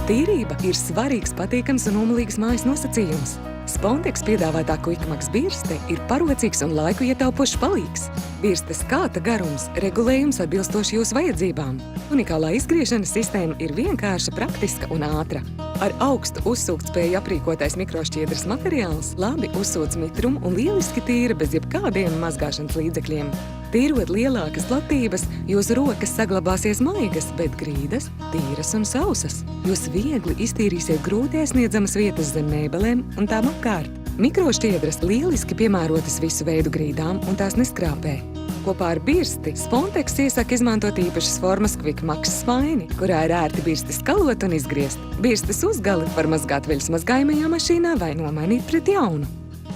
Tīrība ir svarīgs, patīkams un nomulīgs mājas nosacījums. Spontex piedāvātā Quickmax birste ir parocīgs un laiku ietaupošs palīgs. Birstes kāta garums, regulējums atbilstoši jūsu vajadzībām. Unikālā izgriešanas sistēma ir vienkārša, praktiska un ātra. Ar augstu uzsūktspēju aprīkotais mikrošķiedras materiāls labi uzsūc mitrumu un lieliski tīra bez jebkādiem mazgāšanas līdzekļiem. Tīrot lielākas platības, jūsu rokas saglabāsies maigas, bet grīdas tīras un sausas. Jūs viegli iztīrīsiet grūti aizsniedzamas vietas zem mēbelēm un tām apkārt. Mikrošķiedras lieliski piemērotas visu veidu grīdām un tās neskrāpē. Kopā ar birsti Spontex iesaka izmantot īpašas formas Quickmax svaini, kurā ir ērti birsti skalot un izgriezt. Birstes uzgali var mazgāt veļas mazgājamajā mašīnā vai nomainīt pret jaunu.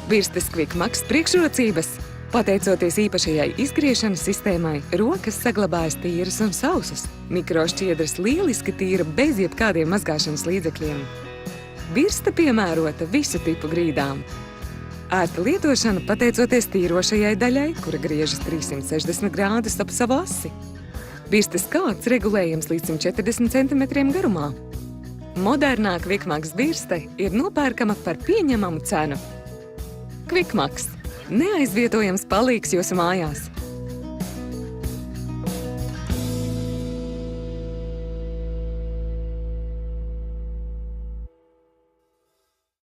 Birstes Quickmax priekšrocības. Pateicoties īpašajai izgriešanas sistēmai, rokas saglabājas tīras un sausas. Mikrošķiedras lieliski tīra bez jebkādiem mazgāšanas līdzekļiem. Birste piemērota visu tipu grīdām. Ērta lietošana pateicoties tīrošajai daļai, kura griežas 360 grādus ap savu asi. Birstes kāds regulējams līdz 140 cm garumā. Modernā Quickmax birste ir nopērkama par pieņemamu cenu. Quickmax – neaizvietojams palīgs jūsu mājās.